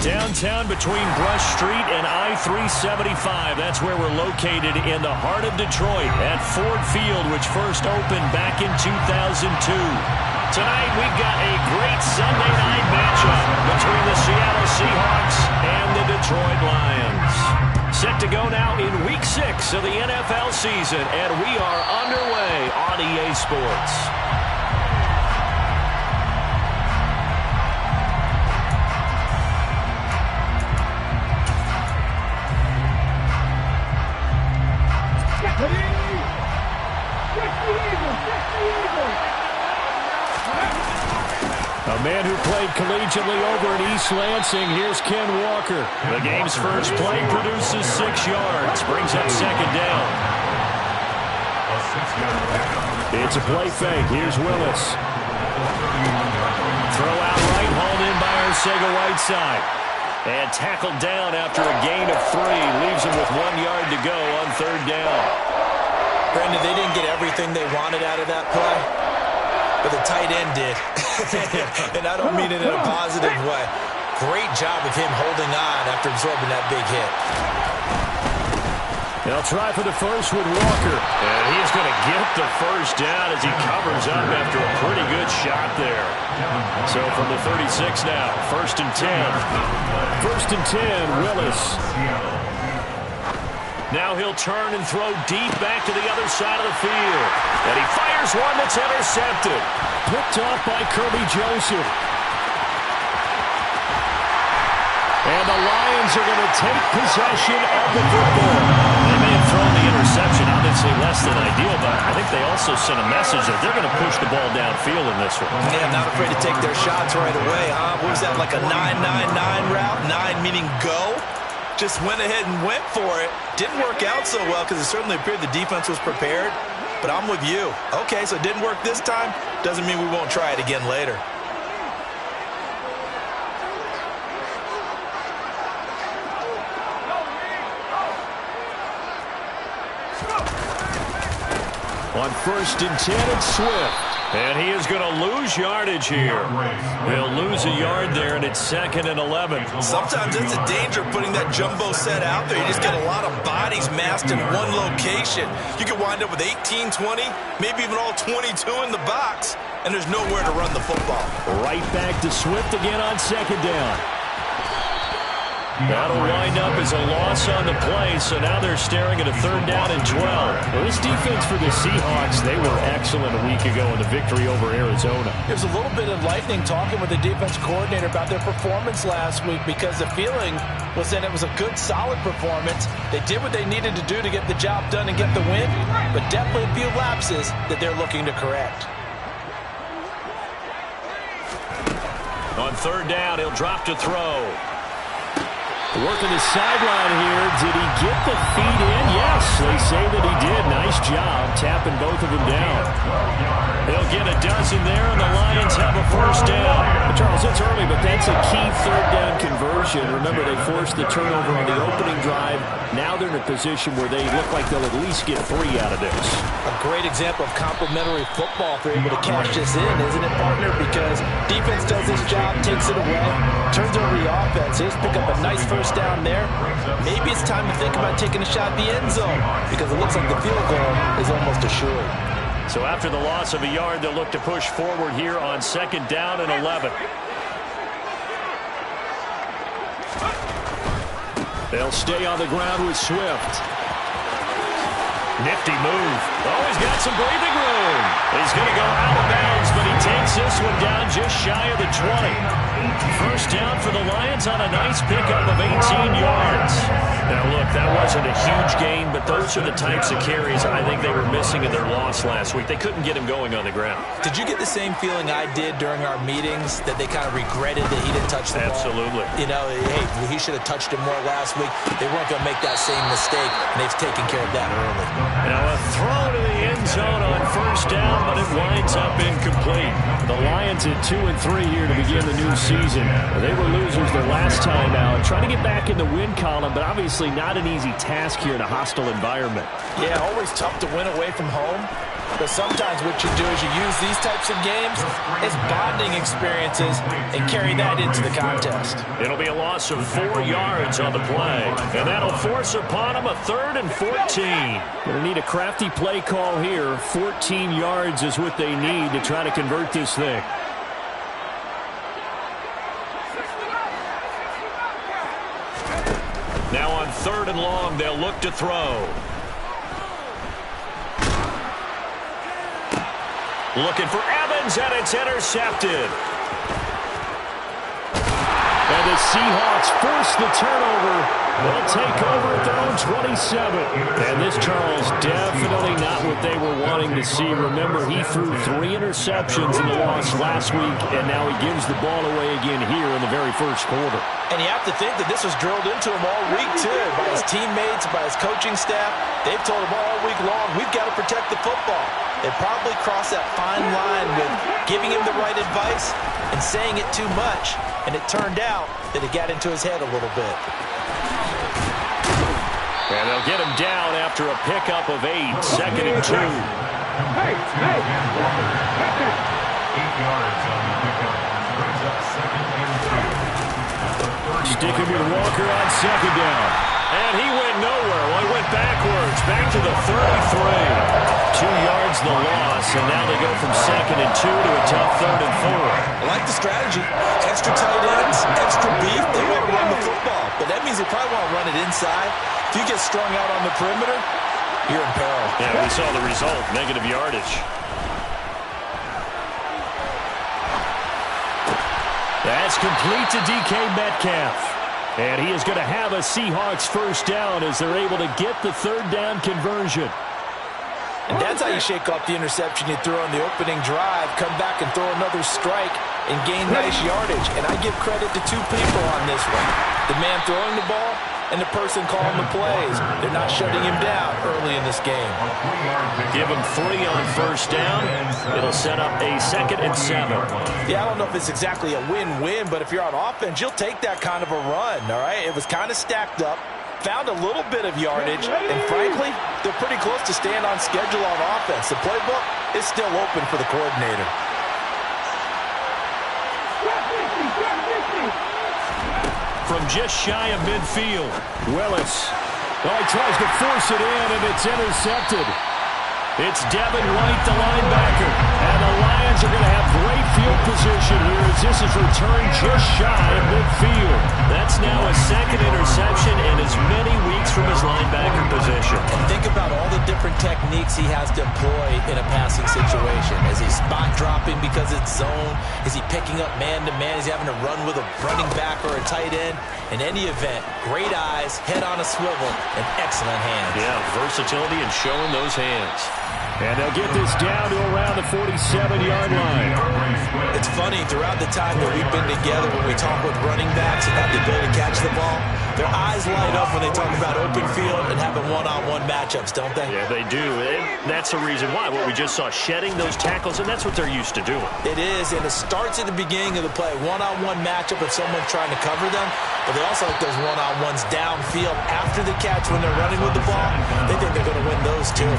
Downtown between Brush Street and I-375. That's where we're located in the heart of Detroit at Ford Field, which first opened back in 2002. Tonight we've got a great Sunday night matchup between the Seattle Seahawks and the Detroit Lions. Set to go now in Week 6 of the NFL season, and we are underway on EA Sports. A man who played collegiately over at East Lansing, here's Ken Walker. The game's first play produces 6 yards, brings up second down. It's a play fake. Here's Willis. Throw out right, hauled in by Arcega-Whiteside. And tackled down after a gain of 3. Leaves him with 1 yard to go on third down. Brandon, they didn't get everything they wanted out of that play, but the tight end did. And I don't mean it in a positive way. Great job of him holding on after absorbing that big hit. They'll try for the first with Walker. And he's going to get the first down as he covers up after a pretty good shot there. So from the 36 now, first and 10. First and 10, Willis. Now he'll turn and throw deep back to the other side of the field. And he fires one that's intercepted. Picked off by Kirby Joseph. And the Lions are going to take possession of the football. They may have thrown the interception, obviously less than ideal, but I think they also sent a message that they're going to push the ball downfield in this one. Yeah, not afraid to take their shots right away, huh? What was that, like a 9-9-9 route? 9 meaning go? Just went ahead and went for it. Didn't work out so well because it certainly appeared the defense was prepared. But I'm with you. Okay, so it didn't work this time. Doesn't mean we won't try it again later. On first and 10, it's Swift. And he is going to lose yardage here. He'll lose a yard there, and it's second and 11. Sometimes it's a danger putting that jumbo set out there. You just get a lot of bodies massed in one location. You could wind up with 18, 20, maybe even all 22 in the box, and there's nowhere to run the football. Right back to Swift again on second down. That'll wind up as a loss on the play, so now they're staring at a third down and 12. Well, this defense for the Seahawks, they were excellent a week ago in the victory over Arizona. There's a little bit of enlightening talking with the defense coordinator about their performance last week because the feeling was that it was a good, solid performance. They did what they needed to do to get the job done and get the win, but definitely a few lapses that they're looking to correct. On third down, he'll drop to throw. Working the sideline here. Did he get the feet in? Yes, they say that he did. Nice job tapping both of them down. They'll get a dozen there, and the Lions have a first down. Charles, it's early, but that's a key third down conversion. Remember, they forced the turnover on the opening drive. Now they're in a position where they look like they'll at least get 3 out of this. A great example of complementary football if they're able to cash this in, isn't it, partner? Because defense does this job, takes it away, turns over the offense. They just pick up a nice first down there. Maybe it's time to think about taking a shot at the end zone because it looks like the field goal is almost assured. So after the loss of a yard, they'll look to push forward here on second down and 11. They'll stay on the ground with Swift. Nifty move. Oh, he's got some breathing room. He's going to go out of bounds, but he takes this one down just shy of the 20. First down for the Lions on a nice pickup of 18 yards. Now, look, that wasn't a huge gain, but those are the types of carries I think they were missing in their loss last week. They couldn't get him going on the ground. Did you get the same feeling I did during our meetings, that they kind of regretted that he didn't touch the ball? Absolutely. You know, hey, he should have touched it more last week. They weren't going to make that same mistake, and they've taken care of that early. Now a throw to the end zone on first down, but it winds up incomplete. The Lions at 2-3 here to begin the new season. They were losers their last time out. Trying to get back in the win column, but obviously not an easy task here in a hostile environment. Yeah, always tough to win away from home. But sometimes what you do is you use these types of games as bonding experiences and carry that into the contest. It'll be a loss of 4 yards on the play. And that'll force upon him a 3rd and 14. Going to need a crafty play call here. 14 yards is what they need to try to convert this thing. Now on 3rd and long, they'll look to throw. Looking for Evans, and it's intercepted. And the Seahawks force the turnover. They'll take over at their own 27. And this Charles definitely not what they were wanting to see. Remember, he threw 3 interceptions in the loss last week, and now he gives the ball away again here in the very first quarter. And you have to think that this was drilled into him all week, too, by his teammates, by his coaching staff. They've told him all week long, we've got to protect the football. They probably crossed that fine line with giving him the right advice and saying it too much. And it turned out that it got into his head a little bit. And they'll get him down after a pickup of 8, 2nd and 2. 8 yards on the pickup. Brings up 2nd and 2. Sticking with Walker on 2nd down. And he went nowhere. Well, he went backwards, back to the 33. 2 yards the loss, and now they go from 2nd and 2 to a tough 3rd and 4. I like the strategy. Extra tight ends, extra beef. They want to run the football, but that means they probably want to run it inside. If you get strung out on the perimeter, you're in peril. Yeah, we saw the result, negative yardage. That's complete to DK Metcalf. And he is going to have a Seahawks first down as they're able to get the 3rd down conversion. And that's how you shake off the interception you threw on the opening drive, come back and throw another strike and gain nice yardage. And I give credit to 2 people on this one. The man throwing the ball and the person calling the plays. They're not shutting him down early in this game. Give him 3 on first down. It'll set up a 2nd and 7. Yeah, I don't know if it's exactly a win-win, but if you're on offense, you'll take that kind of a run, all right? It was kind of stacked up, found a little bit of yardage, and frankly, they're pretty close to staying on schedule on offense. The playbook is still open for the coordinator. From just shy of midfield, Willis. Oh, he tries to force it in, and it's intercepted. It's Devin White, the linebacker. And the Lions are going to have great field position here as this is returned just shy of midfield. That's now a 2nd interception in as many weeks from his linebacker position. And think about all the different techniques he has to employ in a passing situation. Is he spot dropping because it's zone? Is he picking up man-to-man? Is he having to run with a running back or a tight end? In any event, great eyes, head on a swivel, and excellent hands. Yeah, versatility and showing those hands. And they'll get this down to around the 47-yard line. It's funny, throughout the time that we've been together, when we talk with running backs about the ability to catch the ball, their eyes light up when they talk about open field and having one-on-one matchups, don't they? Yeah, they do. And that's the reason why. What we just saw, shedding those tackles, and that's what they're used to doing. It is, and it starts at the beginning of the play. One-on-one matchup if someone's trying to cover them, but they also like those one-on-ones downfield after the catch when they're running with the ball. They think they're going to win those too.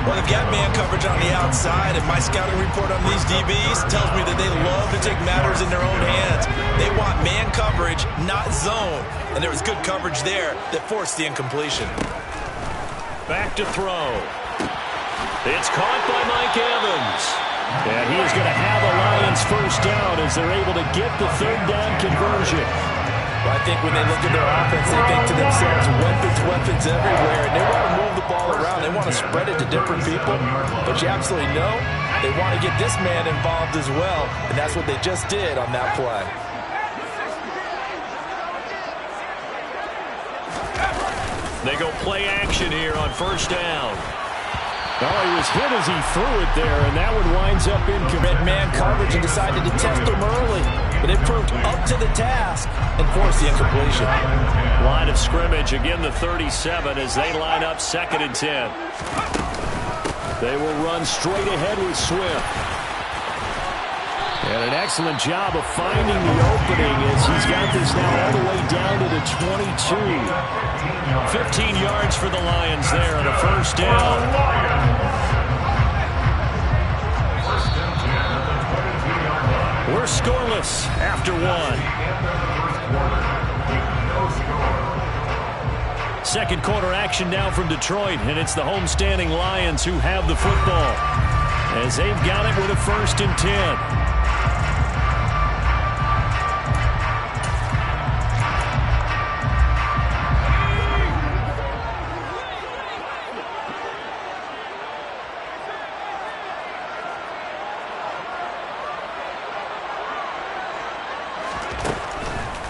Well, they've got man coverage on the outside, and my scouting report on these DBs tells me that they love to take matters in their own hands. They want man coverage, not zone. And there was good coverage there that forced the incompletion. Back to throw. It's caught by Mike Evans. And he is going to have a Lions first down as they're able to get the 3rd down conversion. Well, I think when they look at their offense, they think to themselves, weapons everywhere. And they want to move the ball around. They want to spread it to different people. But you absolutely know they want to get this man involved as well. And that's what they just did on that play. They go play action here on first down. Oh, he was hit as he threw it there, and that one winds up in man coverage and decided to test him early. But it proved up to the task and forced the incompletion. Line of scrimmage, again the 37 as they line up 2nd and 10. They will run straight ahead with Swift. And an excellent job of finding the opening as he's got this now all the way down to the 22. 15 yards for the Lions there on a first down. We're scoreless after one. Second quarter action now from Detroit, and it's the homestanding Lions who have the football as they've got it with a 1st and 10.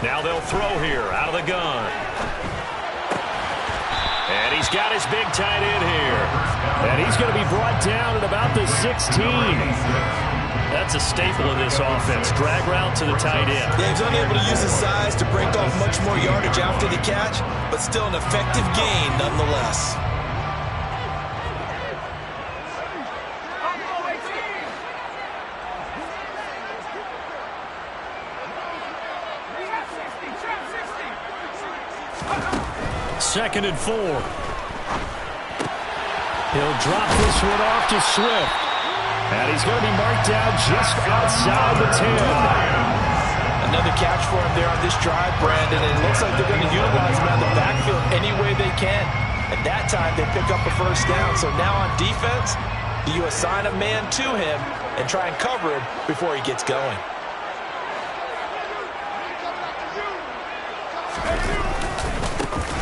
Now they'll throw here out of the gun. And he's got his big tight end here. And he's going to be brought down at about the 16. That's a staple of this offense. Drag route to the tight end. Yeah, he's unable to use his size to break off much more yardage after the catch, but still an effective gain nonetheless. Second and 4. He'll drop this one off to Swift. And he's going to be marked down just outside the 10. Another catch for him there on this drive, Brandon. And it looks like they're going to utilize him out of the backfield any way they can. At that time, they pick up a 1st down. So now on defense, you assign a man to him and try and cover him before he gets going.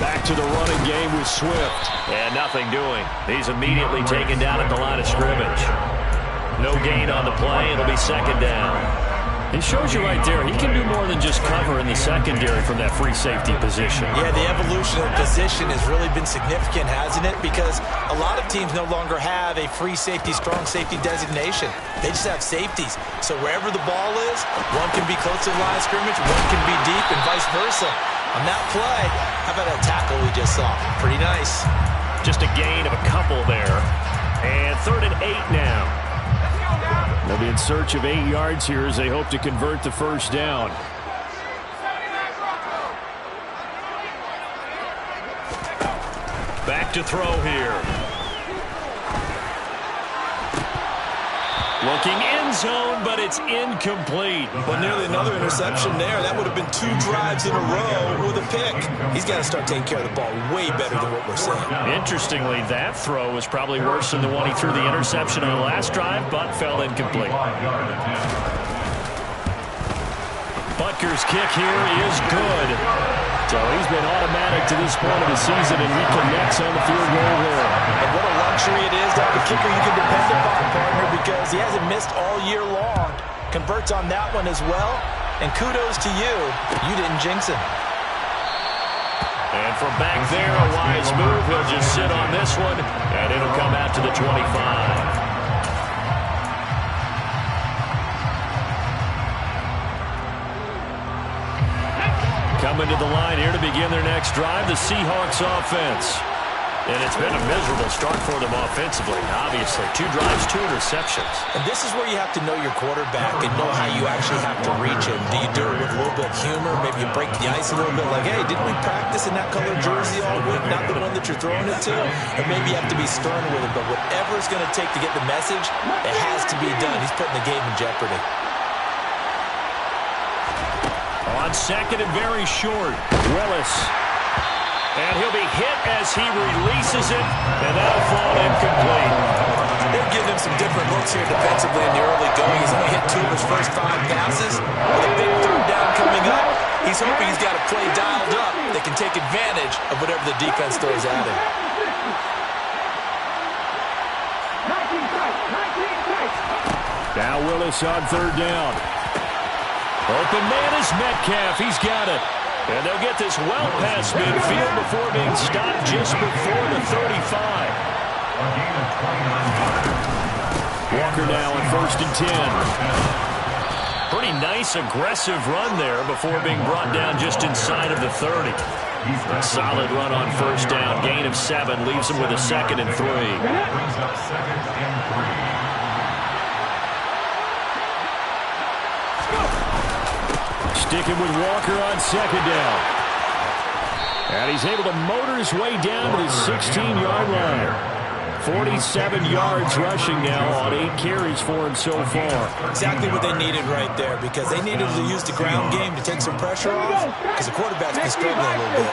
Back to the running game with Swift. And nothing doing. He's immediately taken down at the line of scrimmage. No gain on the play. It'll be 2nd down. It shows you right there, he can do more than just cover in the secondary from that free safety position. Yeah, the evolution of the position has really been significant, hasn't it? Because a lot of teams no longer have a free safety, strong safety designation. They just have safeties. So wherever the ball is, one can be close to the line of scrimmage, one can be deep, and vice versa. On that play, how about that tackle we just saw? Pretty nice. Just a gain of a couple there. And 3rd and 8 now. They'll be in search of 8 yards here as they hope to convert the 1st down. Back to throw here. Looking end zone, but it's incomplete. Well, nearly another interception there. That would have been 2 drives in a row with a pick. He's got to start taking care of the ball way better than what we're seeing. Interestingly, that throw was probably worse than the one he threw the interception on the last drive, but fell incomplete. Butker's kick here is good. So he's been automatic to this point of the season, and he connects on the field goal there. And what a luxury it is to have a kicker you can depend upon, partner, because he hasn't missed all year long. Converts on that one as well. And kudos to you. You didn't jinx him. And from back there, a wise move. He'll just sit on this one, and it'll come out to the 25. Coming to the line here to begin their next drive, the Seahawks offense. And it's been a miserable start for them offensively, obviously. 2 drives, 2 interceptions. And this is where you have to know your quarterback and know how you actually have to reach him. Do you do it with a little bit of humor? Maybe you break the ice a little bit like, hey, didn't we practice in that color jersey all week? Not the one that you're throwing it to? Or maybe you have to be stern with him. But whatever it's going to take to get the message, it has to be done. He's putting the game in jeopardy. On 2nd and very short, Willis. And he'll be hit as he releases it, and that'll fall incomplete. They're giving him some different looks here defensively in the early going. He's only hit 2 of his first 5 passes. With a big 3rd down coming up, he's hoping he's got a play dialed up that can take advantage of whatever the defense throws at him. Now Willis on 3rd down. Open man is Metcalf. He's got it. And they'll get this well past midfield before being stopped just before the 35. Walker now on 1st and 10. Pretty nice, aggressive run there before being brought down just inside of the 30. A solid run on 1st down. Gain of 7 leaves him with a 2nd and 3. Brings up 2nd and 3. Sticking with Walker on 2nd down. And he's able to motor his way down to the 16-yard line. 47 yards rushing now on 8 carries for him so far. Exactly what they needed right there, because they needed to use the ground game to take some pressure off, because the quarterback's been struggling a little bit.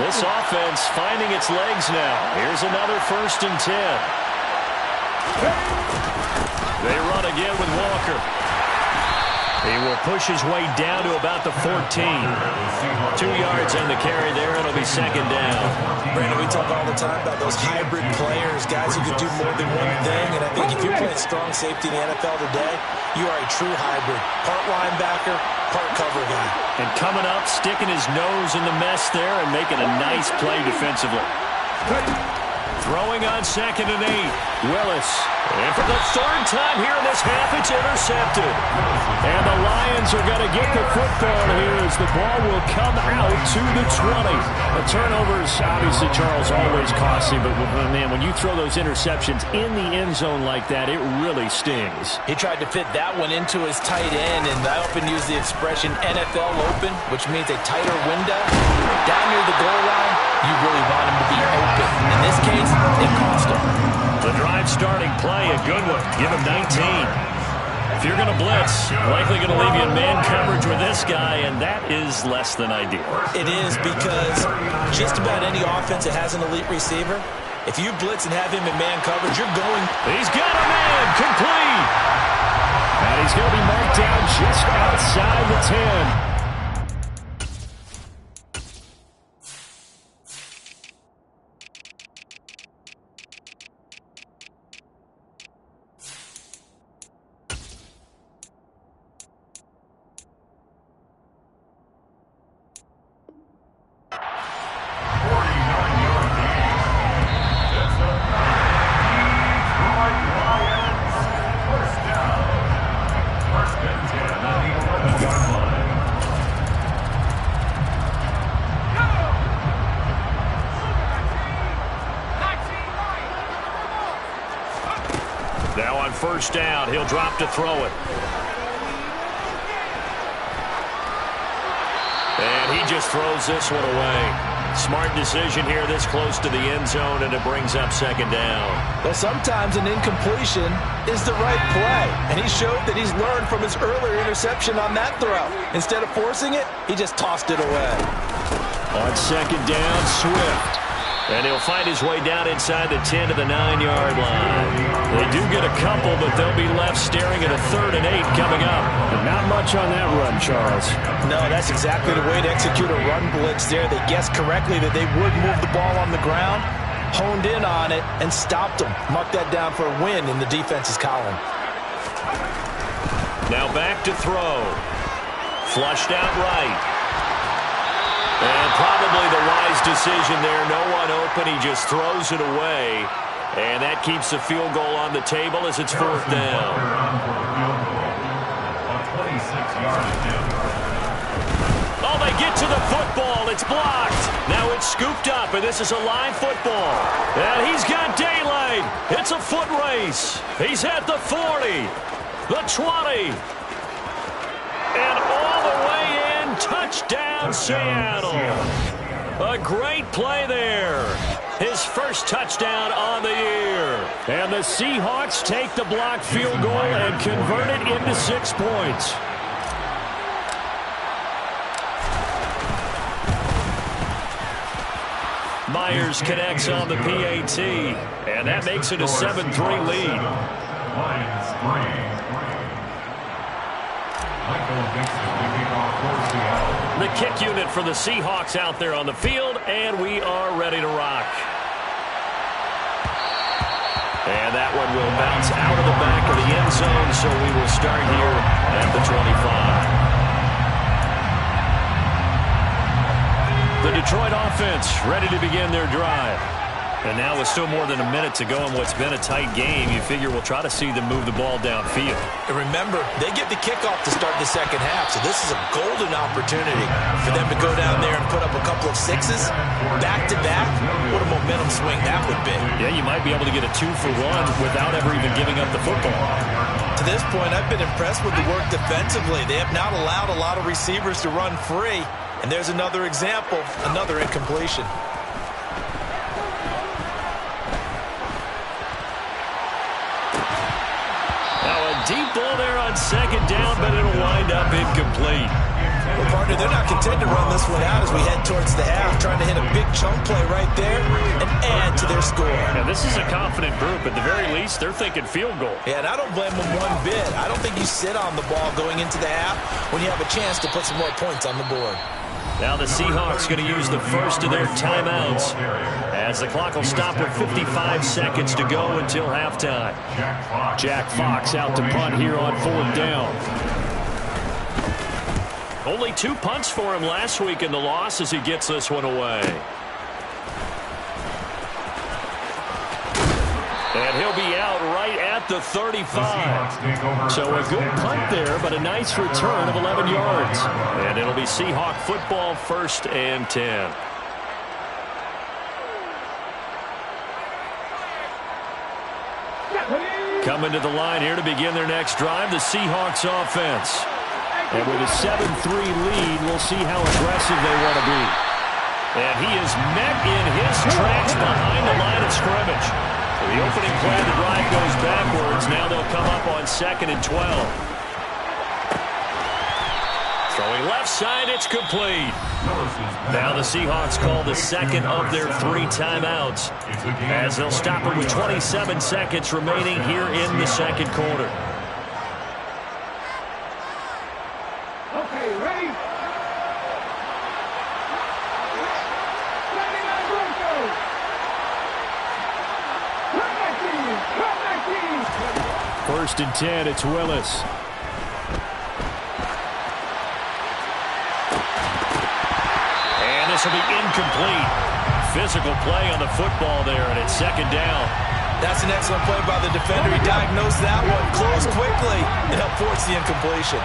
This offense finding its legs now. Here's another 1st and 10. They run again with Walker. He will push his way down to about the 14. 2 yards on the carry there. It'll be 2nd down. Brandon, we talk all the time about those hybrid players, guys who can do more than one thing. And I think if you're playing strong safety in the NFL today, you are a true hybrid. Part linebacker, part cover guy. And coming up, sticking his nose in the mess there and making a nice play defensively. Throwing on 2nd and 8. Willis. And for the 3rd time here in this half, it's intercepted. And the Lions are going to get the football here as the ball will come out to the 20. The turnovers, obviously, Charles, always costly. But, man, when you throw those interceptions in the end zone like that, it really stings. He tried to fit that one into his tight end, and I often use the expression NFL open, which means a tighter window. Down near the goal line, you really want him to be open. In this case, it cost him. The drive starting play, a good one. Give him 19. If you're going to blitz, likely going to leave you in man coverage with this guy, and that is less than ideal. It is, because just about any offense that has an elite receiver, if you blitz and have him in man coverage, you're going. He's got a man, complete. And he's going to be marked down just outside the 10. Now on 1st down, he'll drop to throw it. And he just throws this one away. Smart decision here this close to the end zone, and it brings up 2nd down. Well, sometimes an incompletion is the right play, and he showed that he's learned from his earlier interception on that throw. Instead of forcing it, he just tossed it away. On 2nd down, Swift. And he'll find his way down inside the 10 to the 9-yard line. They do get a couple, but they'll be left staring at a 3rd and 8 coming up. And not much on that run, Charles. No, that's exactly the way to execute a run blitz there. They guessed correctly that they would move the ball on the ground, honed in on it, and stopped them. Mark that down for a win in the defense's column. Now back to throw. Flushed out right. And probably the wise decision there. No one open. He just throws it away. And that keeps the field goal on the table as it's 4th down. Oh, they get to the football. It's blocked. Now it's scooped up, and this is a line football. And he's got daylight. It's a foot race. He's at the 40, the 20, and all the way in. Touchdown, Seattle. A great play there. His 1st touchdown on the year. And the Seahawks take the blocked field goal and convert it into 6 points. Myers connects on the PAT, and that makes it a 7-3 lead. Lions 3. The kick unit for the Seahawks out there on the field, and we are ready to rock. And that one will bounce out of the back of the end zone, so we will start here at the 25. The Detroit offense ready to begin their drive. And now with still more than a minute to go in what's been a tight game, you figure we'll try to see them move the ball downfield. And remember, they get the kickoff to start the 2nd half, so this is a golden opportunity for them to go down there and put up a couple of 6s back-to-back. What a momentum swing that would be. Yeah, you might be able to get a 2-for-1 without ever even giving up the football. To this point, I've been impressed with the work defensively. They have not allowed a lot of receivers to run free, and there's another example, another incompletion. football there on second down, but it'll wind up incomplete. Well, partner, they're not content to run this one out as we head towards the half, trying to hit a big chunk play right there and add to their score. Now, this is a confident group. At the very least, they're thinking field goal. Yeah, and I don't blame them one bit. I don't think you sit on the ball going into the half when you have a chance to put some more points on the board. Now the Seahawks going to use the first of their timeouts as the clock will stop with 55 seconds to go until halftime. Jack Fox out to punt here on 4th down. Only 2 punts for him last week in the loss as he gets this one away. And he'll be out right at the 35. So a good punt there, but a nice return of 11 yards. And it'll be Seahawk football, 1st and 10. Coming to the line here to begin their next drive, the Seahawks offense. And with a 7-3 lead, we'll see how aggressive they want to be. And he is met in his tracks behind the line of scrimmage. So the opening play of the drive goes backwards. Now they'll come up on 2nd and 12. Throwing left side, it's complete. Now the Seahawks call the second of their 3 timeouts as they'll stop it with 27 seconds remaining here in the second quarter. First and 10, it's Willis. And this will be incomplete. Physical play on the football there, and it's 2nd down. That's an excellent play by the defender. He diagnosed that one, closed quickly, and helped force the incompletion.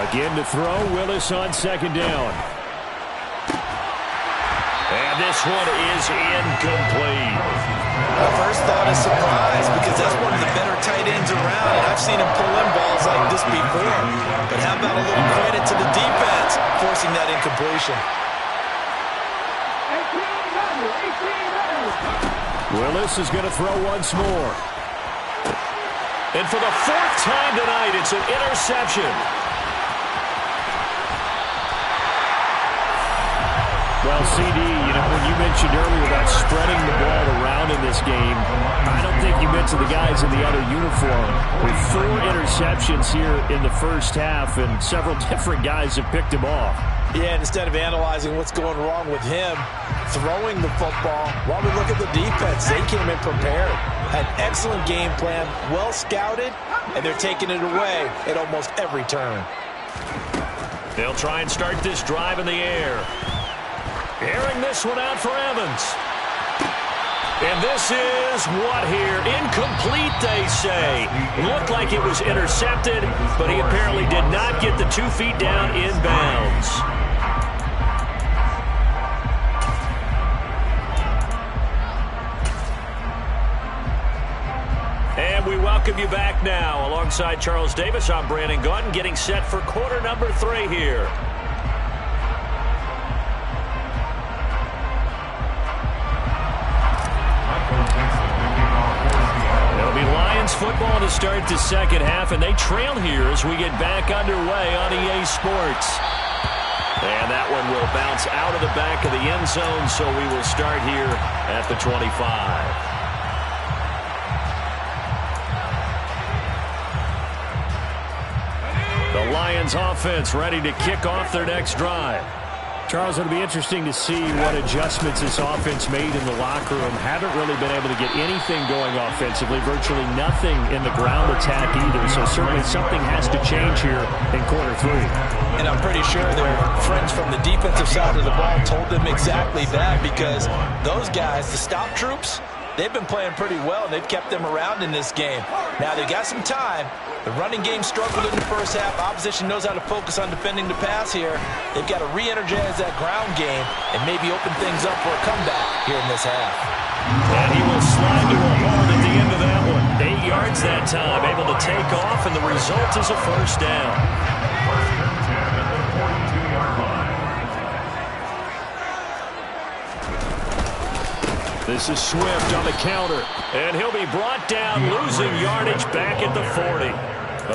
Again to throw, Willis on 2nd down. And this one is incomplete. My first thought is surprise because that's one of the better tight ends around, and I've seen him pull in balls like this before. But how about a little credit to the defense forcing that incompletion? Willis is going to throw once more. And for the 4th time tonight, it's an interception. Well, CD, when you mentioned earlier about spreading the ball around in this game, I don't think you mentioned the guys in the other uniform. With 4 interceptions here in the first half, and several different guys have picked him off. Yeah, and instead of analyzing what's going wrong with him throwing the football, while we look at the defense, they came in prepared. Had excellent game plan, well scouted, and they're taking it away at almost every turn. They'll try and start this drive in the air. Airing this one out for Evans. And this is what here? Incomplete, they say. Looked like it was intercepted, but he apparently did not get the 2 feet down in bounds. And we welcome you back now. Alongside Charles Davis, I'm Brandon Gaudin, getting set for quarter number 3 here. Football to start the second half, and they trail here as we get back underway on EA Sports. And that one will bounce out of the back of the end zone, so we will start here at the 25. The Lions offense ready to kick off their next drive. Charles, it'll be interesting to see what adjustments this offense made in the locker room. Haven't really been able to get anything going offensively, virtually nothing in the ground attack either. So certainly something has to change here in quarter 3. And I'm pretty sure their friends from the defensive side of the ball told them exactly that, because those guys, the stop troops, they've been playing pretty well, and they've kept them around in this game. Now, they've got some time. The running game struggled in the first half. Opposition knows how to focus on defending the pass here. They've got to re-energize that ground game and maybe open things up for a comeback here in this half. And he will slide to a hold at the end of that one. 8 yards that time, able to take off, and the result is a first down. First and 10 at the 42-yard line. This is Swift on the counter, and he'll be brought down, losing yardage back at the 40.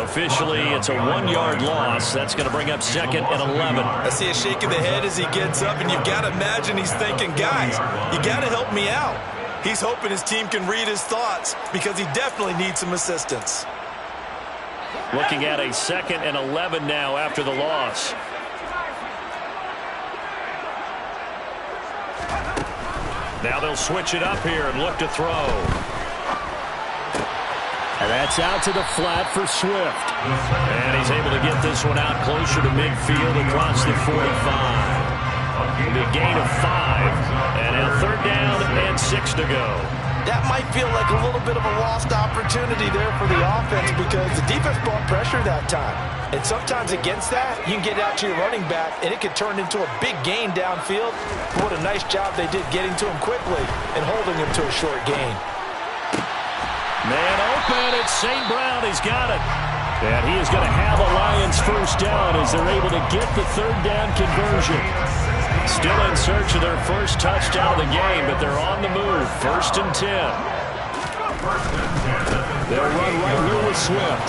Officially, it's a 1-yard loss. That's going to bring up 2nd and 11. I see a shake of the head as he gets up, and you've got to imagine he's thinking, guys, you got to help me out. He's hoping his team can read his thoughts because he definitely needs some assistance. Looking at a 2nd and 11 now after the loss. Now they'll switch it up here and look to throw. And that's out to the flat for Swift. And he's able to get this one out closer to midfield across the 45. The gain of 5. And now 3rd down and 6 to go. That might feel like a little bit of a lost opportunity there for the offense because the defense brought pressure that time. And sometimes against that, you can get out to your running back, and it can turn into a big gain downfield. What a nice job they did getting to him quickly and holding him to a short gain. Man open, it's St. Brown. He's got it. And he is going to have a Lions first down as they're able to get the 3rd down conversion. Still in search of their first touchdown of the game, but they're on the move. 1st and 10. They'll run right here with Swift.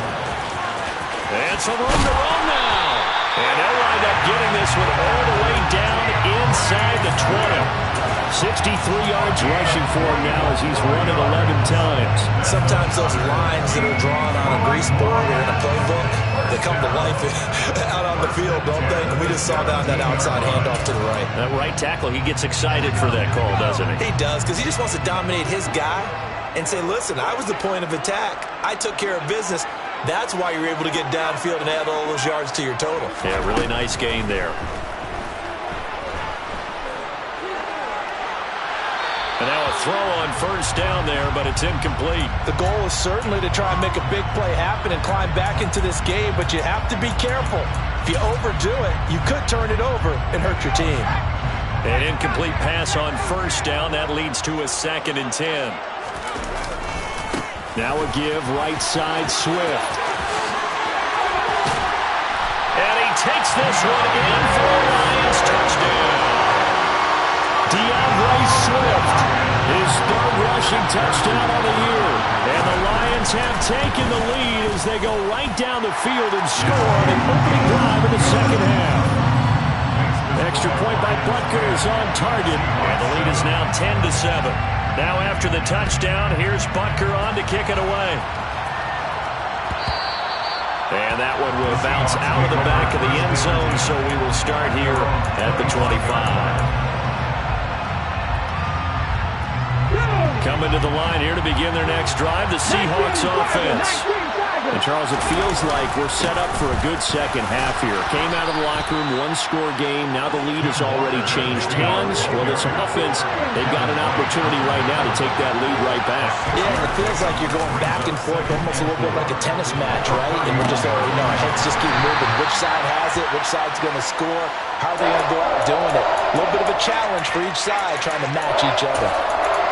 And some room to run now. And they'll wind up getting this one all the way down inside the 20. 63 yards rushing for him now as he's run it 11 times. Sometimes those lines that are drawn on a grease board or in a playbook, they come to life out on the field, don't they? And we just saw that outside handoff to the right. That right tackle, he gets excited for that call, doesn't he? He does, because he just wants to dominate his guy and say, listen, I was the point of attack. I took care of business. That's why you're able to get downfield and add all those yards to your total. Yeah, really nice gain there. And now a throw on 1st down there, but it's incomplete. The goal is certainly to try and make a big play happen and climb back into this game, but you have to be careful. If you overdo it, you could turn it over and hurt your team. An incomplete pass on 1st down. That leads to a 2nd and 10. Now a give right side Swift. And he takes this one in for a Lions touchdown. DeAndre Swift, his 3rd rushing touchdown of the year. And the Lions have taken the lead as they go right down the field and score on an opening drive in the 2nd half. Extra point by Butker is on target, and the lead is now 10-7. Now after the touchdown, here's Butker on to kick it away. And that one will bounce out of the back of the end zone, so we will start here at the 25. Coming to the line here to begin their next drive, the Seahawks offense. And, Charles, it feels like we're set up for a good second half here. Came out of the locker room, 1-score game. Now the lead has already changed hands. Well, this offense, they've got an opportunity right now to take that lead right back. Yeah, it feels like you're going back and forth, almost a little bit like a tennis match, right? And we're just, our heads just keep moving. Which side has it? Which side's going to score? How are they going to go out doing it? A little bit of a challenge for each side, trying to match each other.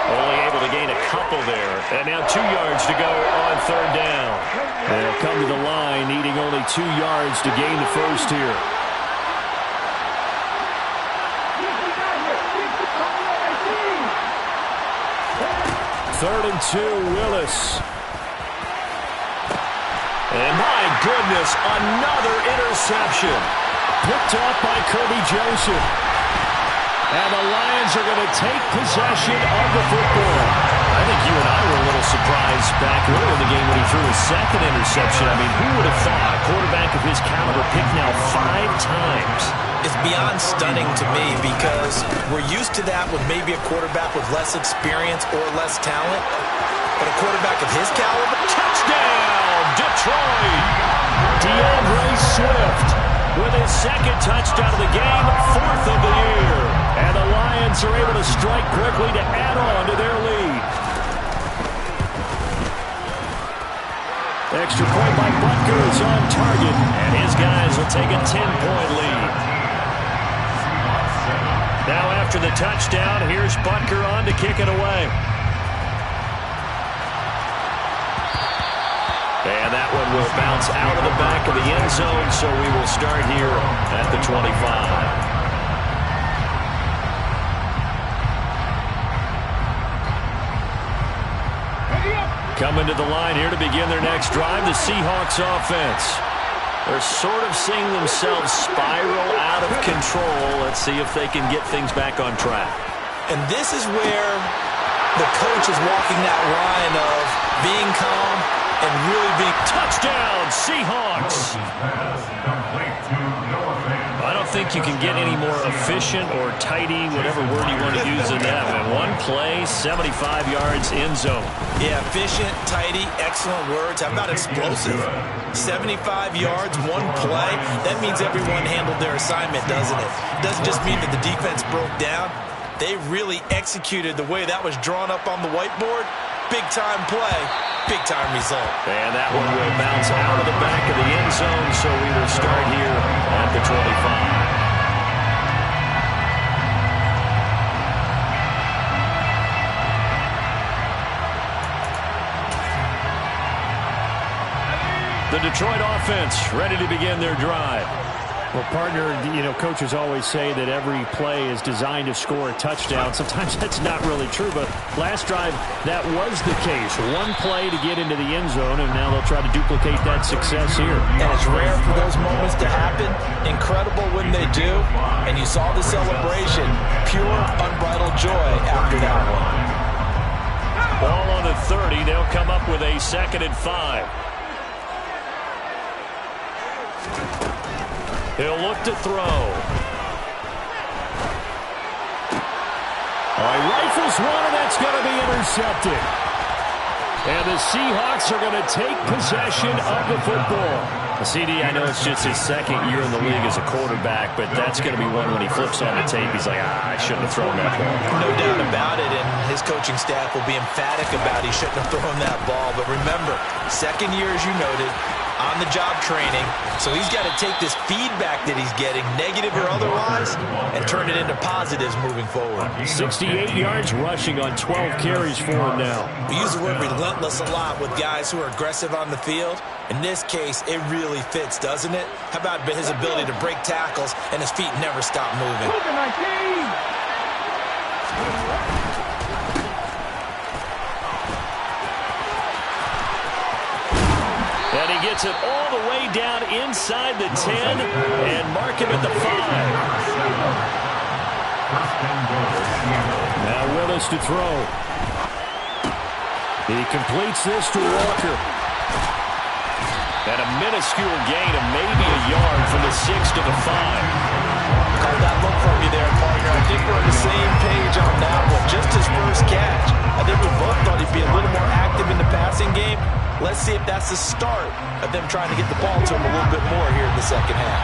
Only able to gain a couple there. And now 2 yards to go on 3rd down. They'll come to the line, needing only 2 yards to gain the first here. Third and 2, Willis. And my goodness, another interception. Picked off by Kirby Joseph. And the Lions are going to take possession of the football. I think you and I were a little surprised back earlier in the game when he threw his 2nd interception. I mean, who would have thought a quarterback of his caliber picked now 5 times? It's beyond stunning to me because we're used to that with maybe a quarterback with less experience or less talent. But a quarterback of his caliber, touchdown, Detroit! DeAndre Swift with his 2nd touchdown of the game, 4th of the year. And the Lions are able to strike quickly to add on to their lead. Extra point by Butker is on target, and his guys will take a 10-point lead. Now after the touchdown, here's Butker on to kick it away. And that one will bounce out of the back of the end zone, so we will start here at the 25. Coming to the line here to begin their next drive, the Seahawks offense. They're sort of seeing themselves spiral out of control. Let's see if they can get things back on track. And this is where the coach is walking that line of being calm and really being... Touchdown, Seahawks! I don't think you can get any more efficient or tidy, whatever word you want to use in that. And one play, 75 yards, end zone. Yeah, efficient, tidy, excellent words. How about explosive? 75 yards, one play. That means everyone handled their assignment, doesn't it? It doesn't just mean that the defense broke down. They really executed the way that was drawn up on the whiteboard. Big-time play, big-time result. And that one will bounce out of the back of the end zone, so we will start here at the 25. The Detroit offense ready to begin their drive. Well, partner, coaches always say that every play is designed to score a touchdown. Sometimes that's not really true, but last drive, that was the case. One play to get into the end zone, and now they'll try to duplicate that success here. And it's rare for those moments to happen. Incredible when they do. And you saw the celebration. Pure, unbridled joy after that one. Ball on the 30. They'll come up with a 2nd and 5. He'll look to throw. All right, rifles one, and that's going to be intercepted. And the Seahawks are going to take possession of the football. CD, I know it's just his 2nd year in the league as a quarterback, but that's going to be one when he flips on the tape. He's like, I shouldn't have thrown that ball. No doubt about it, and his coaching staff will be emphatic about he shouldn't have thrown that ball. But remember, 2nd year, as you noted, on-the-job training, so he's got to take this feedback that he's getting, negative or otherwise, and turn it into positives moving forward. 68 yards rushing on 12 carries for him now. We use the word relentless a lot with guys who are aggressive on the field. In this case, it really fits, doesn't it? How about his ability to break tackles and his feet never stop moving? And he gets it all the way down inside the 10 and mark him at the 5. Now Willis to throw. He completes this to Walker. And a minuscule gain of maybe a yard from the 6 to the 5. Called that look from you there, partner. I think we're on the same page on that one. Just his first catch. I think we both thought he'd be a little more active in the passing game. Let's see if that's the start of them trying to get the ball to him a little bit more here in the second half.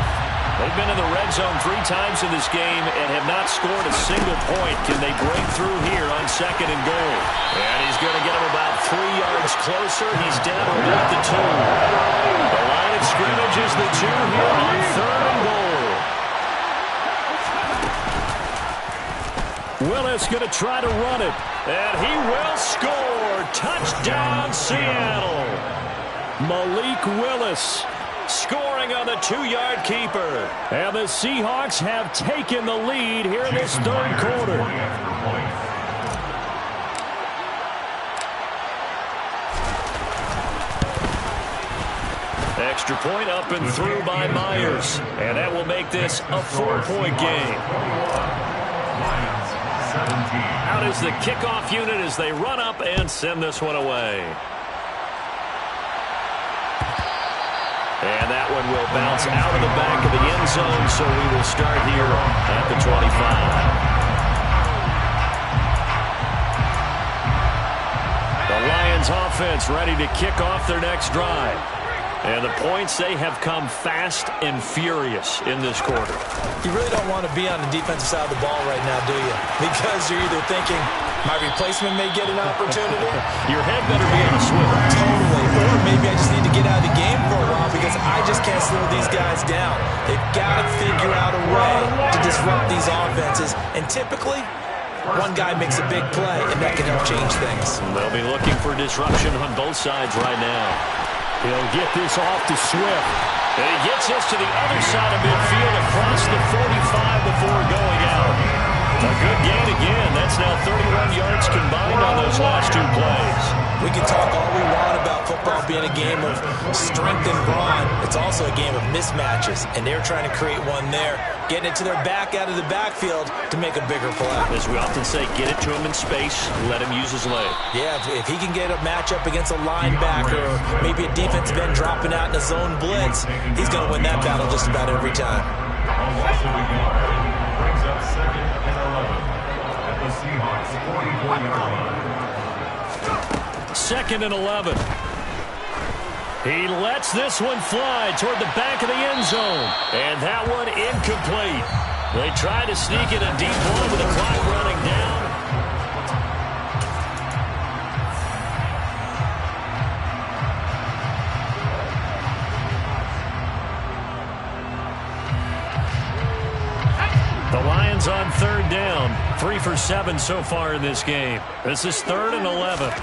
They've been in the red zone 3 times in this game and have not scored a single point. Can they break through here on 2nd and goal? And he's going to get him about 3 yards closer. He's down to about the 2. The line of scrimmage is the 2 here on 3rd and goal. Willis going to try to run it. And he will score. Touchdown, Seattle. Malik Willis scoring on the 2-yard keeper. And the Seahawks have taken the lead here in this 3rd quarter. Extra point up and through by Myers. And that will make this a 4-point game. Out is the kickoff unit as they run up and send this one away. And that one will bounce out of the back of the end zone, so we will start here at the 25. The Lions offense ready to kick off their next drive. And the points, they have come fast and furious in this quarter. You really don't want to be on the defensive side of the ball right now, do you? Because you're either thinking, my replacement may get an opportunity. Your head better be on a swivel. Totally. Or maybe I just need to get out of the game for a while because I just can't slow these guys down. They've got to figure out a way to disrupt these offenses. And typically, one guy makes a big play, and that can help change things. They'll be looking for disruption on both sides right now. He'll get this off to Swift. And he gets this to the other side of midfield across the 45 before going out. A good gain again. That's now 31 yards combined on those last 2 plays. We can talk all we want about football being a game of strength and brawn. It's also a game of mismatches, and they're trying to create one there, getting it to their back out of the backfield to make a bigger play. As we often say, get it to him in space, let him use his leg. Yeah, if he can get a matchup against a linebacker or maybe a defensive end dropping out in a zone blitz, he's going to win that battle just about every time. Brings up 2nd and 11 at the Seahawks 44-yard line. 2nd and 11. He lets this one fly toward the back of the end zone. And that one incomplete. They try to sneak in a deep one with the clock running down. The Lions on 3rd down. 3 for 7 so far in this game. This is 3rd and 11.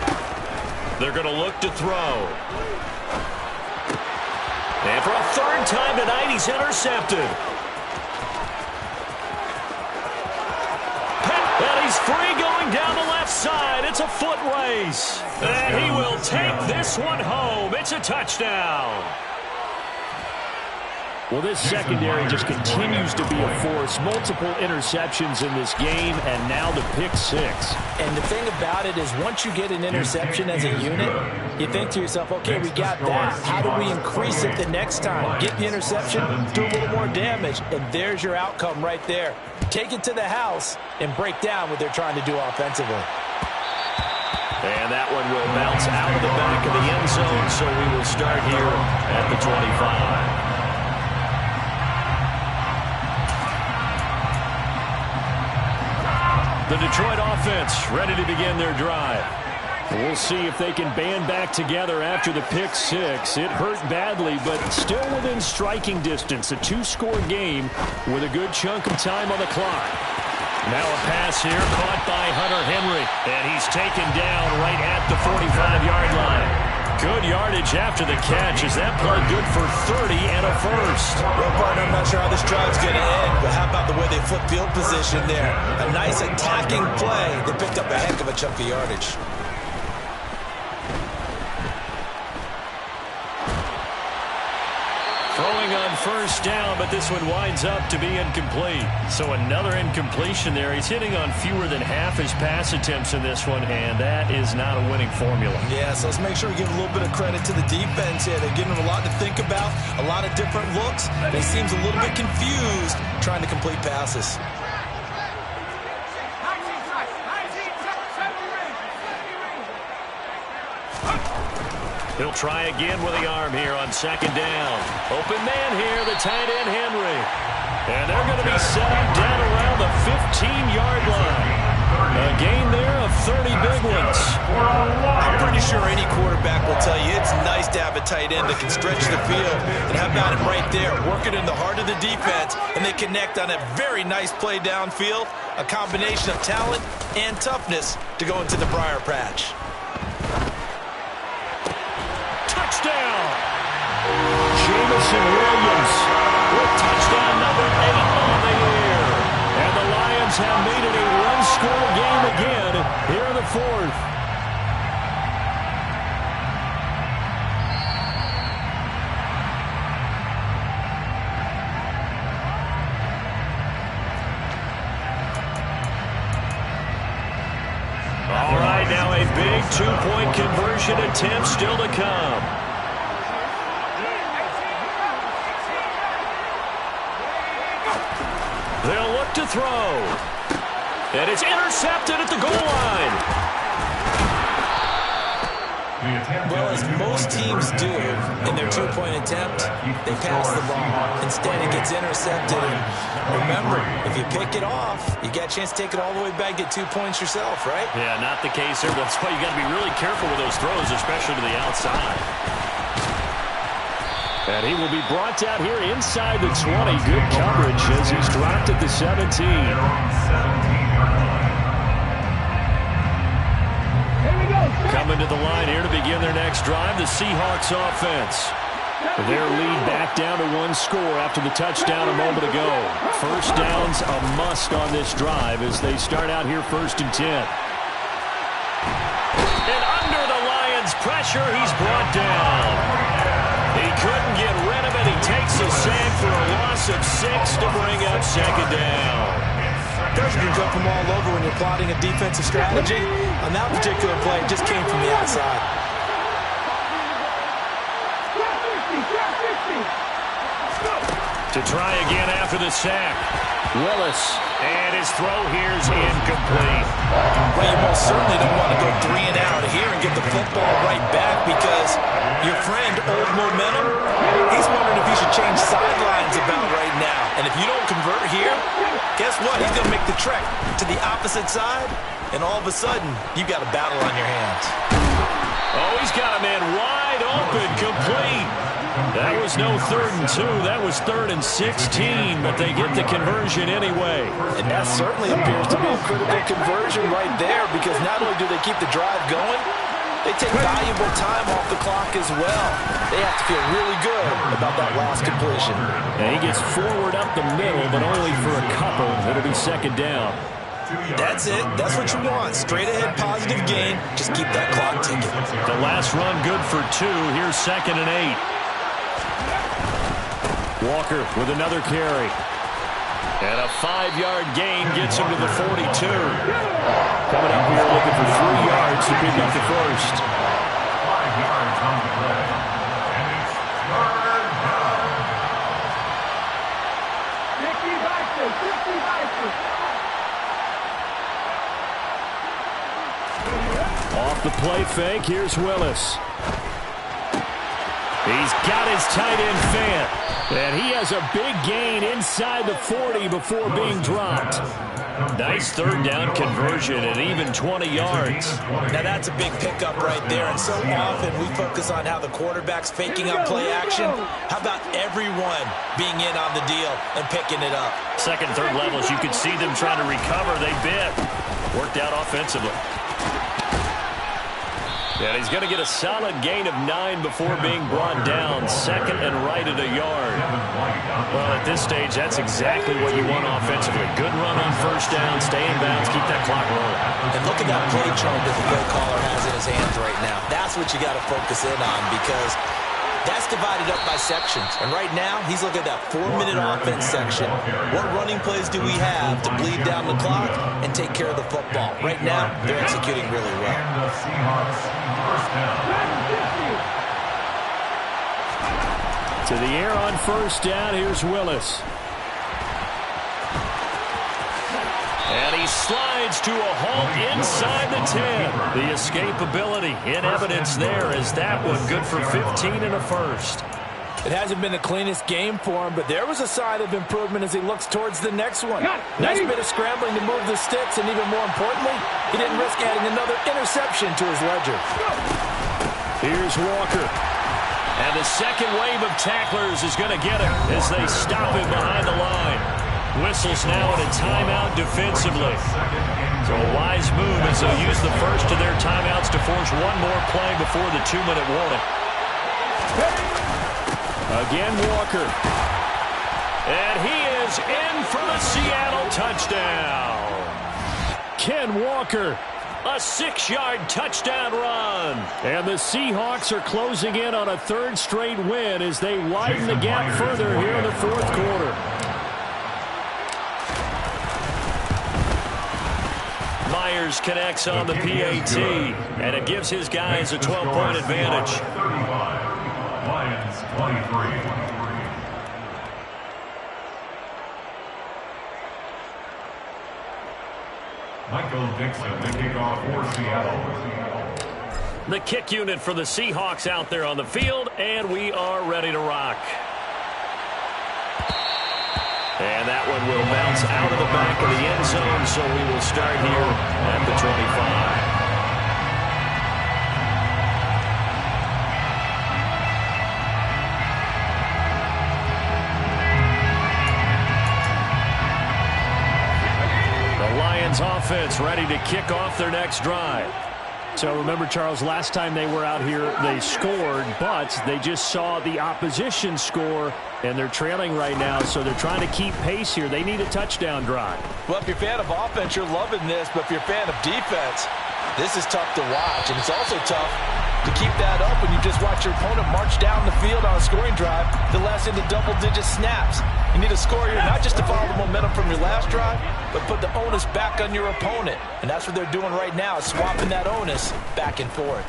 They're going to look to throw. And for a 3rd time tonight, he's intercepted. And he's free going down the left side. It's a foot race. And he will take this one home. It's a touchdown. Well, this secondary just continues to be a force. Multiple interceptions in this game, and now the pick 6. And the thing about it is once you get an interception as a unit, you think to yourself, okay, we got that. How do we increase it the next time? Get the interception, do a little more damage, and there's your outcome right there. Take it to the house and break down what they're trying to do offensively. And that one will bounce out of the back of the end zone, so we will start here at the 25. The Detroit offense ready to begin their drive. We'll see if they can band back together after the pick 6. It hurt badly, but still within striking distance. A 2-score game with a good chunk of time on the clock. Now a pass here caught by Hunter Henry, and he's taken down right at the 45-yard line. Good yardage after the catch. Is that play good for 30 and a first? Well, partner, I'm not sure how this drive's going to end, but how about the way they flip field position there? A nice attacking play. They picked up a heck of a chunk of yardage. Throwing on 1st down, but this one winds up to be incomplete. So another incompletion there. He's hitting on fewer than half his pass attempts in this one, and that is not a winning formula. Yeah, so let's make sure we give a little bit of credit to the defense here. They're giving them a lot to think about, a lot of different looks. They seems a little bit confused trying to complete passes. He'll try again with the arm here on 2nd down. Open man here, the tight end Henry. And they're going to be set up down around the 15-yard line. A gain there of 30 big ones. I'm pretty sure any quarterback will tell you it's nice to have a tight end that can stretch the field. And how about him right there, working in the heart of the defense, and they connect on a very nice play downfield, a combination of talent and toughness to go into the briar patch. Touchdown! Jamison Williams with touchdown number 8 on the year. And the Lions have made it a one-score game again here in the 4th. All right, now a big 2-point conversion attempt still to come. They'll look to throw. And it's intercepted at the goal line. Well, as most teams do in their 2-point attempt, they pass the ball. Instead, it gets intercepted. And remember, if you pick it off, you got a chance to take it all the way back, get 2 points yourself, right? Yeah, not the case here. That's why you got to be really careful with those throws, especially to the outside. And he will be brought down here inside the 20. Good coverage as he's dropped at the 17. Coming to the line here to begin their next drive, the Seahawks offense. Their lead back down to 1 score after the touchdown a moment ago. First down's a must on this drive as they start out here 1st and 10. And under the Withstands pressure. He's brought down. He couldn't get rid of it. He takes a sack for a loss of 6 to bring up second down. Pressure can come from all over when you're plotting a defensive strategy. On that particular play, it just came from the outside. To try again after the sack. Willis. And his throw here's incomplete. Well, you most certainly don't want to go 3 and out here and get the football right back because your friend, Old Momentum, he's wondering if he should change sidelines about right now. And if you don't convert here, guess what? He's going to make the trek to the opposite side, and all of a sudden, you've got a battle on your hands. Oh, he's got a man wide open, complete. That was no 3rd and 2. That was 3rd and 16, but they get the conversion anyway. And that certainly appears to be a critical conversion right there because not only do they keep the drive going, they take valuable time off the clock as well. They have to feel really good about that last completion. And he gets forward up the middle, but only for a couple. It'll be second down. That's it. That's what you want. Straight ahead positive gain. Just keep that clock ticking. The last run good for 2. Here's 2nd and 8. Walker with another carry. And a 5-yard gain gets him to the 42. Coming up here looking for 3 yards to pick up the first. 5 yards on the play. And it's third down. 50 Off the play fake, here's Willis. He's got his tight end fan. And he has a big gain inside the 40 before being dropped. Nice 3rd down conversion and even 20 yards. Now that's a big pickup right there. And so often we focus on how the quarterback's faking up play action. How about everyone being in on the deal and picking it up? 2nd, 3rd levels, you could see them trying to recover. They bit. Worked out offensively. And he's going to get a solid gain of 9 before being brought down. 2nd and right at a yard. Well, at this stage, that's exactly what you want offensively. Good run on 1st down, stay in bounds, keep that clock rolling. And look at that play chart that the play caller has in his hands right now. That's what you got to focus in on because that's divided up by sections. And right now, he's looking at that 4-minute offense section. What running plays do we have to bleed down the clock and take care of the football? Right now, they're executing really well. And the Seahawks first down. To the air on 1st down, here's Willis. And he slides to a halt inside the 10. The escapability in evidence there is that one good for 15 and a first. It hasn't been the cleanest game for him, but there was a sign of improvement as he looks towards the next one. Nice bit of scrambling to move the sticks, and even more importantly, he didn't risk adding another interception to his ledger. Here's Walker. And the second wave of tacklers is going to get him as they stop him behind the line. Whistles now in a timeout defensively. So a wise move as they'll use the first of their timeouts to force one more play before the 2-minute warning. Again, Walker. And he is in for the Seattle touchdown. Ken Walker. A 6-yard touchdown run. And the Seahawks are closing in on a 3rd straight win as they widen the gap further here in the 4th quarter. Myers connects on the PAT, and it gives his guys a 12-point advantage. 35. Lions 23. Michael Dixon, the kickoff for Seattle. The kick unit for the Seahawks out there on the field, and we are ready to rock. And that one will bounce out of the back of the end zone, so we will start here at the 25. Offense ready to kick off their next drive. So remember, Charles, last time they were out here, they scored, but they just saw the opposition score, and they're trailing right now, so they're trying to keep pace here. They need a touchdown drive. Well, if you're a fan of offense, you're loving this, but if you're a fan of defense, this is tough to watch, and it's also tough to keep that up when you just watch your opponent march down the field on a scoring drive that lasts into double-digit snaps. You need a score here not just to follow the momentum from your last drive, but put the onus back on your opponent. And that's what they're doing right now, swapping that onus back and forth.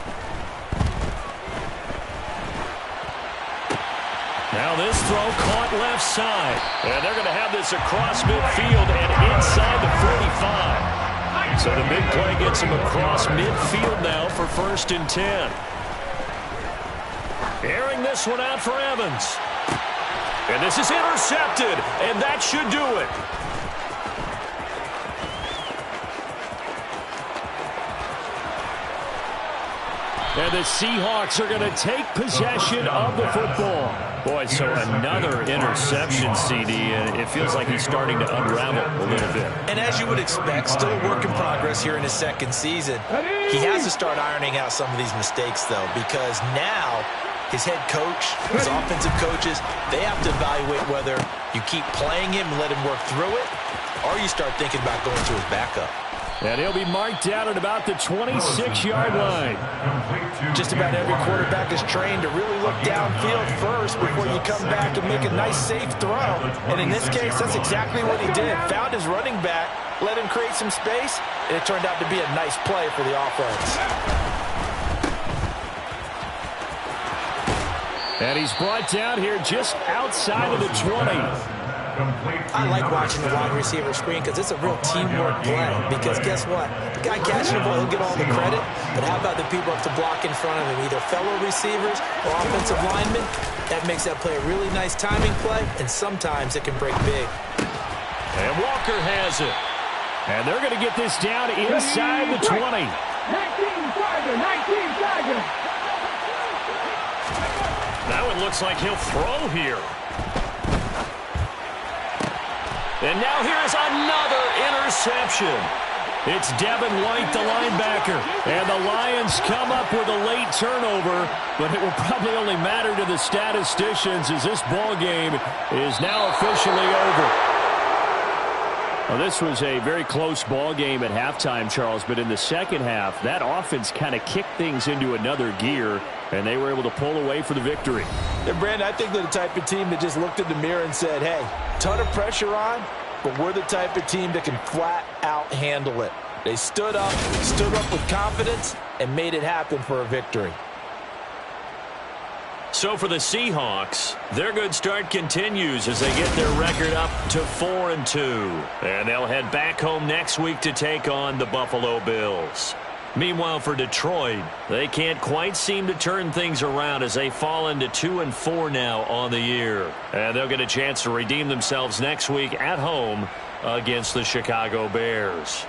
Now this throw caught left side. And they're going to have this across midfield and inside the 45. So the big play gets him across midfield now for 1st and 10. Airing this one out for Evans. And this is intercepted, and that should do it. And the Seahawks are going to take possession of the football. Boy, so another interception, CD, and it feels like he's starting to unravel a little bit. And as you would expect, still a work in progress here in his 2nd season. He has to start ironing out some of these mistakes, though, because now his head coach, his offensive coaches, they have to evaluate whether you keep playing him and let him work through it, or you start thinking about going to his backup. And he'll be marked down at about the 26-yard line. Just about every quarterback is trained to really look downfield first before you come back and make a nice, safe throw. And in this case, that's exactly what he did. Found his running back, let him create some space, and it turned out to be a nice play for the offense. And he's brought down here just outside of the 20. I like watching the wide receiver screen because it's a real teamwork play. Because guess what? The guy catching the ball, he'll get all the credit. But how about the people up to block in front of him, either fellow receivers or offensive linemen? That makes that play a really nice timing play, and sometimes it can break big. And Walker has it. And they're going to get this down inside the 20. 19 Tiger. Now it looks like he'll throw here. And now here's another interception. It's Devin White, the linebacker. And the Lions come up with a late turnover, but it will probably only matter to the statisticians as this ball game is now officially over. Well, this was a very close ball game at halftime, Charles, but in the second half, that offense kind of kicked things into another gear, and they were able to pull away for the victory. And, Brandon, I think they're the type of team that just looked in the mirror and said, hey, ton of pressure on, but we're the type of team that can flat out handle it. They stood up with confidence, and made it happen for a victory. So for the Seahawks, their good start continues as they get their record up to 4-2. And they'll head back home next week to take on the Buffalo Bills. Meanwhile, for Detroit, they can't quite seem to turn things around as they fall into 2-4 now on the year. And they'll get a chance to redeem themselves next week at home against the Chicago Bears.